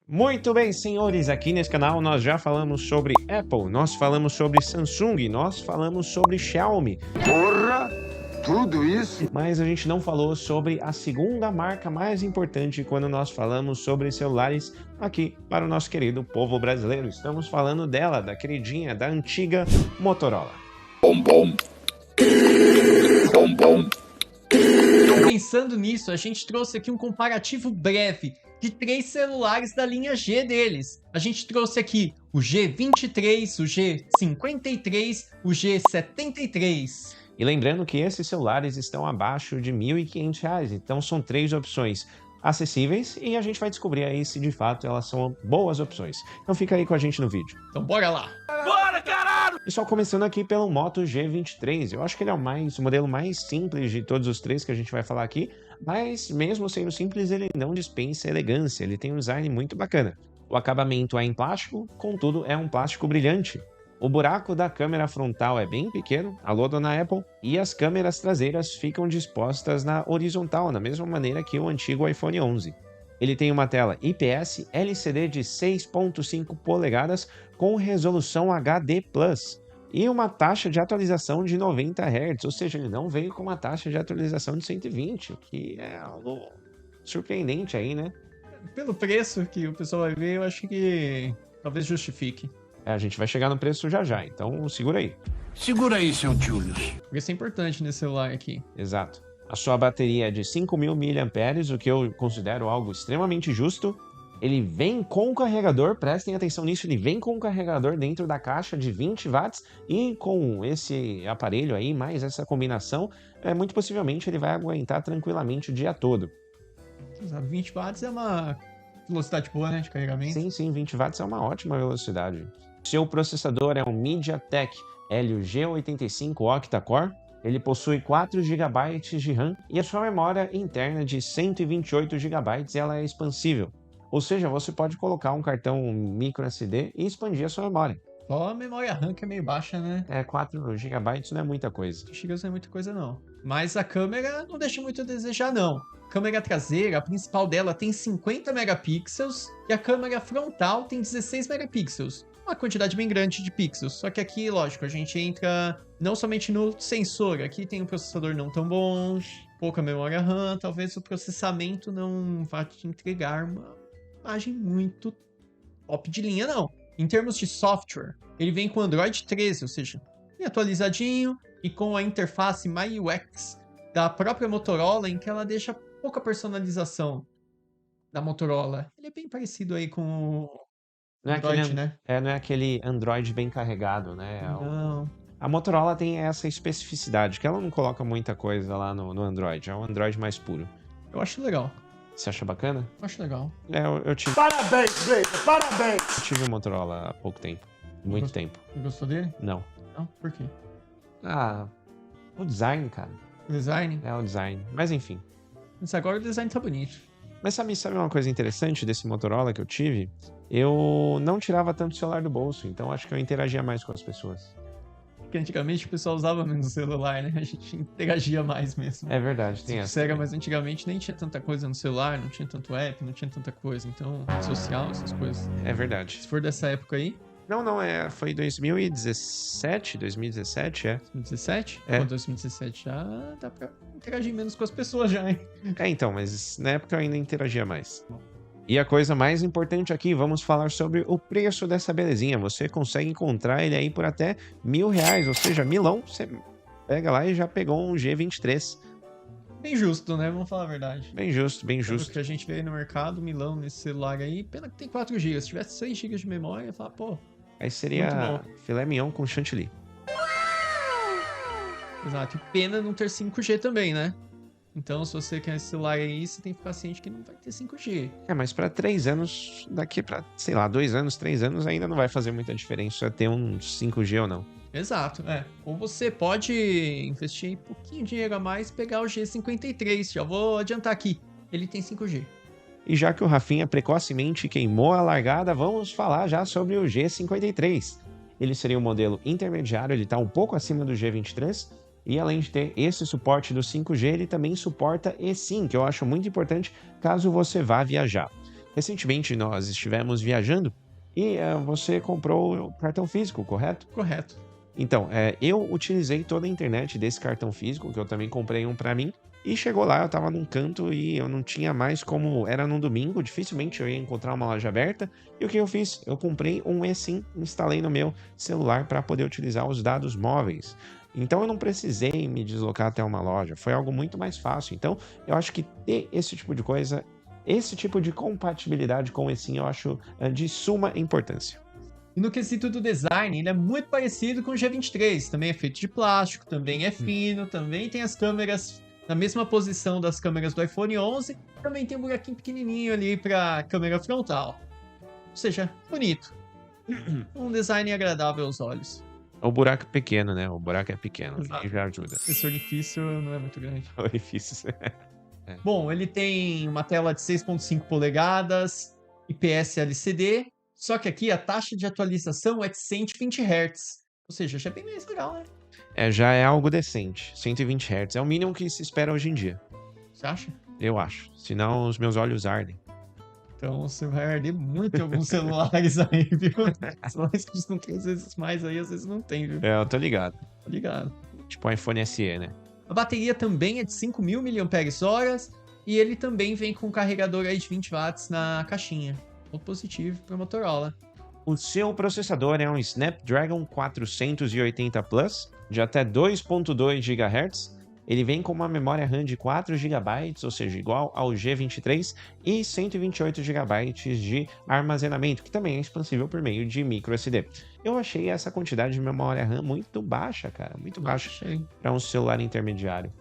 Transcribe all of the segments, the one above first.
Muito bem, senhores, aqui nesse canal nós já falamos sobre Apple, nós falamos sobre Samsung, nós falamos sobre Xiaomi. Porra! Tudo isso? Mas a gente não falou sobre a segunda marca mais importante quando nós falamos sobre celulares aqui para o nosso querido povo brasileiro. Estamos falando dela, da queridinha, da antiga Motorola. Bom, bom. Bom, bom. Pensando nisso, a gente trouxe aqui um comparativo breve de 3 celulares da linha G deles. A gente trouxe aqui o G23, o G53, o G73. E lembrando que esses celulares estão abaixo de R$ 1.500, então são 3 opções acessíveis e a gente vai descobrir aí se de fato elas são boas opções. Então fica aí com a gente no vídeo. Então bora lá! Bora, caralho! E só começando aqui pelo Moto G23, eu acho que ele é o modelo mais simples de todos os três que a gente vai falar aqui, mas mesmo sendo simples ele não dispensa elegância, ele tem um design muito bacana. O acabamento é em plástico, contudo é um plástico brilhante. O buraco da câmera frontal é bem pequeno, alô dona Apple, e as câmeras traseiras ficam dispostas na horizontal, da mesma maneira que o antigo iPhone 11. Ele tem uma tela IPS LCD de 6.5 polegadas com resolução HD+, e uma taxa de atualização de 90 Hz, ou seja, ele não veio com uma taxa de atualização de 120, o que é algo surpreendente aí, né? Pelo preço que o pessoal vai ver, eu acho que talvez justifique. A gente vai chegar no preço já já, então segura aí. Segura aí, seu Julius. Porque isso é importante nesse celular aqui. Exato. A sua bateria é de 5.000 mAh, o que eu considero algo extremamente justo. Ele vem com carregador, prestem atenção nisso, ele vem com carregador dentro da caixa de 20 watts e com esse aparelho aí, mais essa combinação, muito possivelmente ele vai aguentar tranquilamente o dia todo. 20 watts é uma velocidade boa, né, de carregamento. Sim, 20 watts é uma ótima velocidade. Seu processador é um MediaTek Helio G85 Octa-core. Ele possui 4 GB de RAM e a sua memória interna de 128 GB ela é expansível. Ou seja, você pode colocar um cartão microSD e expandir a sua memória. Só a memória RAM que é meio baixa, né? 4 GB não é muita coisa. 2 GB não é muita coisa, não. Mas a câmera não deixa muito a desejar, não. A câmera traseira, a principal dela, tem 50 megapixels e a câmera frontal tem 16 megapixels. Uma quantidade bem grande de pixels. Só que aqui, lógico, a gente entra não somente no sensor. Aqui tem um processador não tão bom, pouca memória RAM. Talvez o processamento não vá te entregar uma imagem muito top de linha, não. Em termos de software, ele vem com Android 13, ou seja, bem atualizadinho e com a interface MyUX da própria Motorola, em que ela deixa pouca personalização da Motorola. Ele é bem parecido aí com o Não é Android, aquele, né? não é aquele Android bem carregado, né? Não. A Motorola tem essa especificidade, que ela não coloca muita coisa lá no Android, é um Android mais puro. Eu acho legal. Você acha bacana? Eu acho legal. Eu tive, Parabéns, Blazer, parabéns! eu tive um Motorola há pouco tempo. Muito tempo. Você gostou dele? Não. Não? Por quê? O design, cara. O design? É o design. Mas enfim. Mas agora o design tá bonito. Mas sabe uma coisa interessante desse Motorola que eu tive? Eu não tirava tanto o celular do bolso, então acho que eu interagia mais com as pessoas. Porque antigamente o pessoal usava menos o celular, né? A gente interagia mais mesmo. É verdade, tem essa. Sério, mas antigamente nem tinha tanta coisa no celular, não tinha tanto app, não tinha tanta coisa. Então, rede social, essas coisas. É verdade. Se for dessa época aí, Não, foi 2017, 2017, 2017? É. Pô, 2017 já dá pra interagir menos com as pessoas já, hein? Então, mas na época eu ainda interagia mais. E a coisa mais importante aqui, vamos falar sobre o preço dessa belezinha. Você consegue encontrar ele aí por até R$ 1.000, ou seja, milão. Você pega lá e já pegou um G23. Bem justo, né? Vamos falar a verdade. Bem justo, bem O justo. que a gente vê aí no mercado, Milão, nesse celular aí, pena que tem 4 GB. Se tivesse 6 GB de memória, eu ia falar, pô, Aí seria Muito filé mignon com chantilly. exato. E pena não ter 5G também, né? Então, se você quer esse celular aí, você tem que ficar ciente que não vai ter 5G. Mas para 3 anos, daqui para, sei lá, 2 anos, 3 anos, ainda não vai fazer muita diferença ter um 5G ou não. Exato, é. Ou você pode investir um pouquinho de dinheiro a mais e pegar o G53. Já vou adiantar aqui. Ele tem 5G. E já que o Rafinha precocemente queimou a largada, vamos falar já sobre o G53. Ele seria um modelo intermediário, ele está um pouco acima do G23, e além de ter esse suporte do 5G, ele também suporta eSIM, que eu acho muito importante caso você vá viajar. Recentemente nós estivemos viajando e você comprou o cartão físico, correto? Correto. Então, eu utilizei toda a internet desse cartão físico, que eu também comprei um pra mim, e chegou lá, eu tava num canto e eu não tinha mais como... Era num domingo, dificilmente eu ia encontrar uma loja aberta. E o que eu fiz? Eu comprei um eSIM, instalei no meu celular para poder utilizar os dados móveis. Então eu não precisei me deslocar até uma loja, foi algo muito mais fácil. Então eu acho que ter esse tipo de coisa, esse tipo de compatibilidade com o eSIM, eu acho de suma importância. E no quesito do design, ele é muito parecido com o G23. Também é feito de plástico, também é fino, também tem as câmeras na mesma posição das câmeras do iPhone 11. Também tem um buraquinho pequenininho ali para câmera frontal. Ou seja, bonito. Um design agradável aos olhos. O buraco é pequeno, né? O buraco é pequeno, Exato. e já ajuda. Esse orifício não é muito grande. Orifícios. Bom, ele tem uma tela de 6.5 polegadas, IPS LCD, só que aqui a taxa de atualização é de 120 Hz. Ou seja, já é bem mais legal, né? Já é algo decente. 120 Hz é o mínimo que se espera hoje em dia. Você acha? Eu acho. Senão os meus olhos ardem. Então você vai arder muito em alguns celulares aí, viu? Celulares que custam 3 vezes mais aí, às vezes não tem, viu? Eu tô ligado. Tá ligado. Tipo o iPhone SE, né? A bateria também é de 5.000 mAh e ele também vem com um carregador aí de 20 watts na caixinha. Ponto positivo para Motorola. O seu processador é um Snapdragon 480 Plus, de até 2.2 GHz. Ele vem com uma memória RAM de 4 GB, ou seja, igual ao G23, e 128 GB de armazenamento, que também é expansível por meio de microSD. Eu achei essa quantidade de memória RAM muito baixa, cara, muito baixa para um celular intermediário.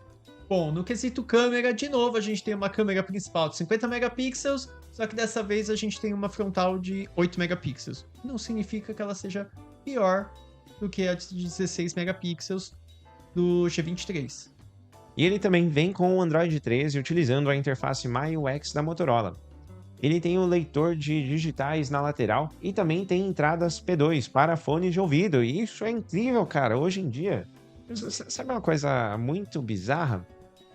Bom, no quesito câmera, de novo, a gente tem uma câmera principal de 50 megapixels, só que dessa vez a gente tem uma frontal de 8 megapixels. Não significa que ela seja pior do que a de 16 megapixels do G23. E ele também vem com o Android 13 utilizando a interface MyUX da Motorola. Ele tem o leitor de digitais na lateral e também tem entradas P2 para fones de ouvido. E isso é incrível, cara, hoje em dia. Sabe uma coisa muito bizarra?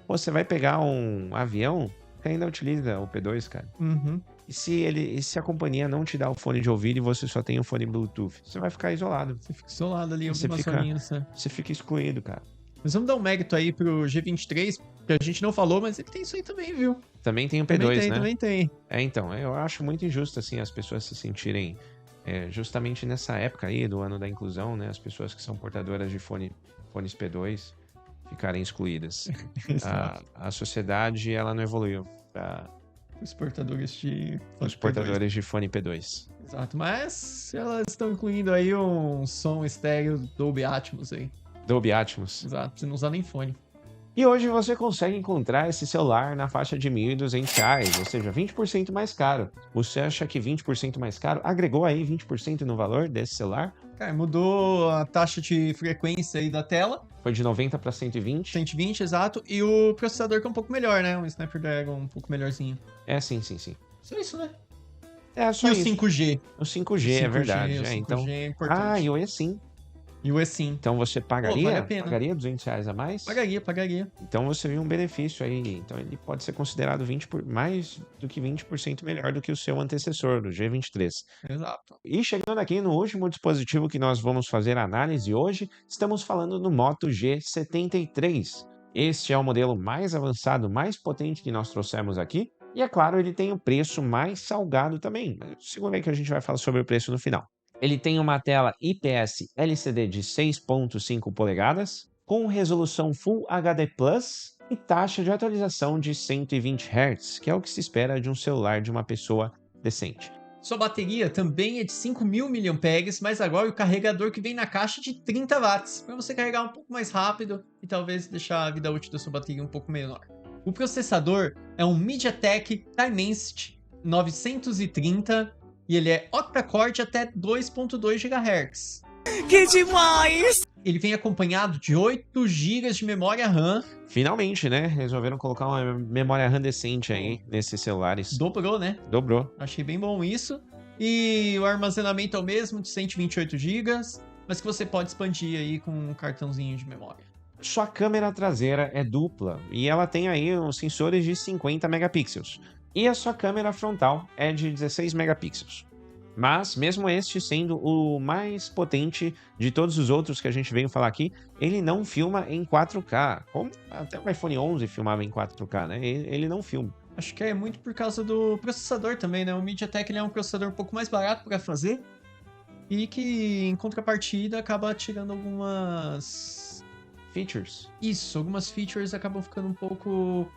Você vai pegar um avião que ainda utiliza o P2, cara. Uhum. E se a companhia não te dá o fone de ouvido e você só tem o fone Bluetooth, você vai ficar isolado. Você fica isolado ali Você algumas fica- horinhas, né? Você fica excluído, cara. Mas vamos dar um mérito aí pro G23, que a gente não falou, mas ele tem isso aí também, viu? Também tem o P2, Também tem, né? também tem. Então, eu acho muito injusto, assim, as pessoas se sentirem, justamente nessa época aí, do ano da inclusão, né? As pessoas que são portadoras de fones P2 ficarem excluídas. A sociedade, ela não evoluiu para Os portadores de... os portadores de fone P2. Exato, mas elas estão incluindo aí um som estéreo Dolby Atmos aí. Dolby Atmos. Exato, você não usa nem fone. E hoje você consegue encontrar esse celular na faixa de R$ 1.200, ou seja, 20% mais caro. Você acha que 20% mais caro agregou aí 20% no valor desse celular? Cara, mudou a taxa de frequência aí da tela, Foi de 90 para 120? 120, exato, e o processador que é um pouco melhor, né? Um Snapdragon um pouco melhorzinho. Sim. Só isso, né? É, só E o isso. 5G? O 5G, é verdade. O 5G Então... é importante. e o eSIM. E o eSIM. Então você pagaria? vale a pena. Pagaria R$200 a mais? Pagaria. Então você viu um benefício aí. Então ele pode ser considerado mais do que 20% melhor do que o seu antecessor, do G23. Exato. E chegando aqui no último dispositivo que nós vamos fazer a análise hoje, estamos falando do Moto G73. Este é o modelo mais avançado, mais potente que nós trouxemos aqui. E é claro, ele tem o preço mais salgado também. Segura aí que a gente vai falar sobre o preço no final. Ele tem uma tela IPS LCD de 6.5 polegadas, com resolução Full HD Plus e taxa de atualização de 120 Hz, que é o que se espera de um celular de uma pessoa decente. Sua bateria também é de 5.000 mAh, mas agora o carregador que vem na caixa é de 30 watts, para você carregar um pouco mais rápido e talvez deixar a vida útil da sua bateria um pouco menor. O processador é um MediaTek Dimensity 930 e ele é octa-core de até 2.2 GHz. Que demais! Ele vem acompanhado de 8 GB de memória RAM. Finalmente, né? Resolveram colocar uma memória RAM decente aí nesses celulares. Dobrou, né? Dobrou. Achei bem bom isso. E o armazenamento é o mesmo, de 128 GB, mas que você pode expandir aí com um cartãozinho de memória. Sua câmera traseira é dupla e ela tem aí uns sensores de 50 megapixels. E a sua câmera frontal é de 16 megapixels. Mas, mesmo este sendo o mais potente de todos os outros que a gente veio falar aqui, ele não filma em 4K. Como até o iPhone 11 filmava em 4K, né? Ele não filma. Acho que é muito por causa do processador também, né? O MediaTek ele é um processador um pouco mais barato para fazer e que, em contrapartida, acaba tirando algumas... Features. Isso, algumas features acabam ficando um pouco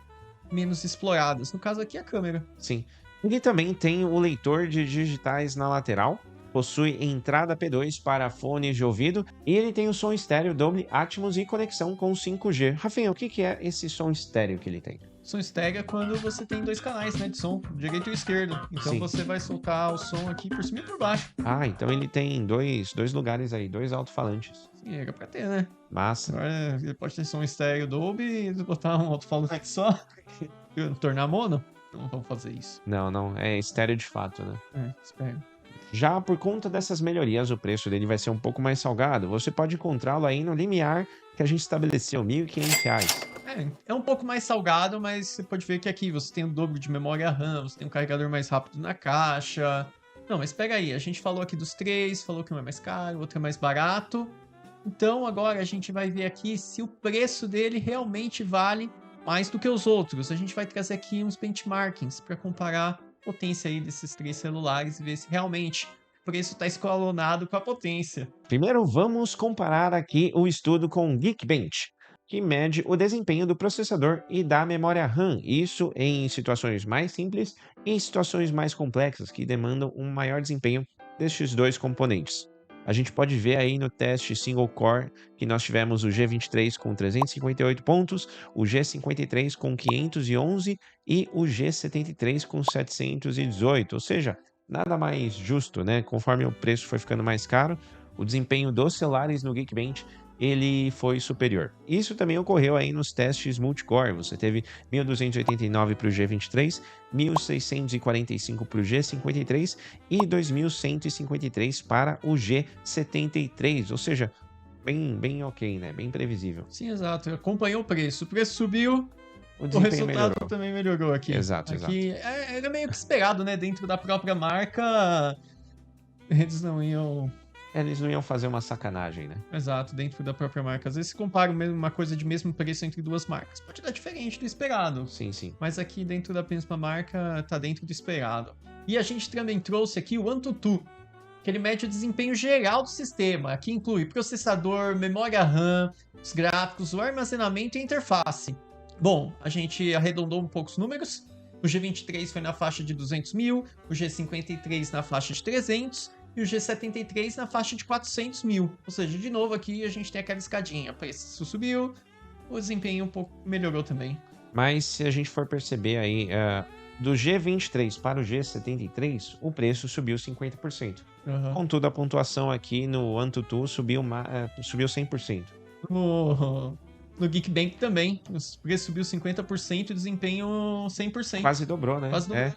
menos exploradas. No caso aqui, a câmera. Sim. Ele também tem o leitor de digitais na lateral, possui entrada P2 para fones de ouvido e ele tem o som estéreo Dolby Atmos e conexão com 5G. Rafael, o que é esse som estéreo que ele tem? Som estéreo é quando você tem 2 canais, né, de som, direito e esquerdo. Então Sim. você vai soltar o som aqui por cima e por baixo. Ah, então ele tem dois lugares aí, 2 alto-falantes. Sim, era pra ter, né? Massa. Agora ele pode ter som estéreo Dolby e botar um alto-falante só e tornar mono. Não vamos fazer isso. Não, é estéreo de fato, né? Espero. Já por conta dessas melhorias, o preço dele vai ser um pouco mais salgado. Você pode encontrá-lo aí no limiar que a gente estabeleceu, R$ 1.500. É um pouco mais salgado, mas você pode ver que aqui você tem o dobro de memória RAM, você tem um carregador mais rápido na caixa. Não, mas pega aí, a gente falou aqui dos 3, falou que um é mais caro, o outro é mais barato. Então agora a gente vai ver aqui se o preço dele realmente vale mais do que os outros. A gente vai trazer aqui uns benchmarkings para comparar a potência aí desses 3 celulares e ver se realmente o preço está escalonado com a potência. Primeiro, vamos comparar aqui o estudo com o Geekbench, que mede o desempenho do processador e da memória RAM, isso em situações mais simples e em situações mais complexas, que demandam um maior desempenho destes dois componentes. A gente pode ver aí no teste single core que nós tivemos o G23 com 358 pontos, o G53 com 511 e o G73 com 718, ou seja, nada mais justo, né? Conforme o preço foi ficando mais caro, o desempenho dos celulares no Geekbench ele foi superior. Isso também ocorreu aí nos testes multicore. Você teve 1.289 para o G23, 1.645 para o G53 e 2.153 para o G73. Ou seja, bem ok, né? Bem previsível. Sim, exato. Acompanhou o preço. O preço subiu, O o desempenho resultado melhorou. também melhorou aqui. Exato. Era meio que esperado, né? Dentro da própria marca, eles não iam... Eles não iam fazer uma sacanagem, né? Exato, dentro da própria marca. Às vezes se compara uma coisa de mesmo preço entre duas marcas. Pode dar diferente do esperado. Sim. Mas aqui dentro da mesma marca, tá dentro do esperado. E a gente também trouxe aqui o AnTuTu, que ele mede o desempenho geral do sistema. Aqui inclui processador, memória RAM, os gráficos, o armazenamento e a interface. Bom, a gente arredondou um pouco os números. O G23 foi na faixa de 200 mil, o G53 na faixa de 300 e o G73 na faixa de 400 mil. Ou seja, de novo aqui a gente tem aquela escadinha. O preço subiu, o desempenho um pouco melhorou também. Mas se a gente for perceber aí, do G23 para o G73, o preço subiu 50%. Contudo, a pontuação aqui no AnTuTu subiu 100%. No Geekbench também, o preço subiu 50% e o desempenho 100%. Quase dobrou, né? Quase dobrou.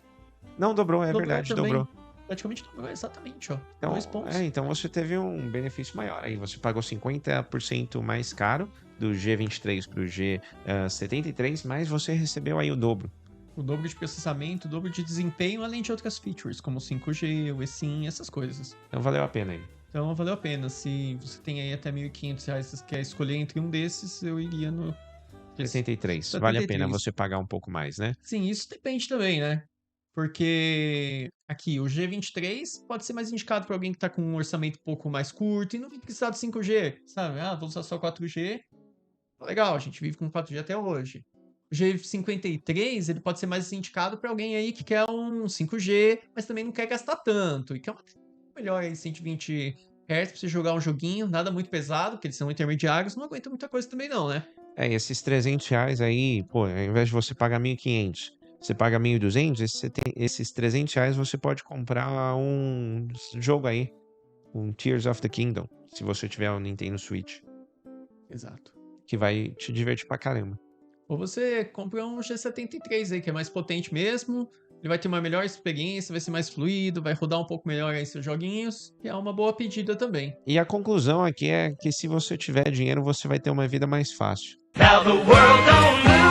Não, dobrou, Dobrou verdade, também. dobrou. Praticamente dobrou, exatamente, ó. Então, 2 pontos. então você teve um benefício maior aí. Você pagou 50% mais caro do G23 para o G73, mas você recebeu aí o dobro. O dobro de processamento, o dobro de desempenho, além de outras features, como o 5G, o eSIM, essas coisas. Então valeu a pena aí. Então valeu a pena. Se você tem aí até R$ 1.500 e quer escolher entre um desses, eu iria no... 73. Vale a pena você pagar um pouco mais, né? Sim, isso depende também, né? Porque aqui o G23 pode ser mais indicado para alguém que tá com um orçamento um pouco mais curto e não vai precisar do 5G, sabe? Ah, vou usar só 4G. Legal, a gente vive com 4G até hoje. O G53, ele pode ser mais indicado para alguém aí que quer um 5G, mas também não quer gastar tanto. E quer uma melhor aí, 120 Hz pra você jogar um joguinho, nada muito pesado, porque eles são intermediários, não aguenta muita coisa também não, né? E esses R$300 aí, pô, ao invés de você pagar 1.500, você paga 1.200, esses R$300 você pode comprar um jogo aí, um Tears of the Kingdom, se você tiver um Nintendo Switch. Exato. Que vai te divertir pra caramba. Ou você compra um G73 aí, que é mais potente mesmo, ele vai ter uma melhor experiência, vai ser mais fluido, vai rodar um pouco melhor aí seus joguinhos, e é uma boa pedida também. E a conclusão aqui é que se você tiver dinheiro, você vai ter uma vida mais fácil. Now the world don't move.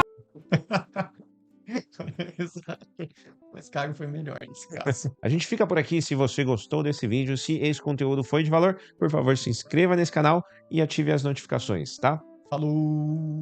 Exato. Mas caro foi melhor nesse caso. A gente fica por aqui. Se você gostou desse vídeo, se esse conteúdo foi de valor, por favor, se inscreva nesse canal e ative as notificações, tá? Falou!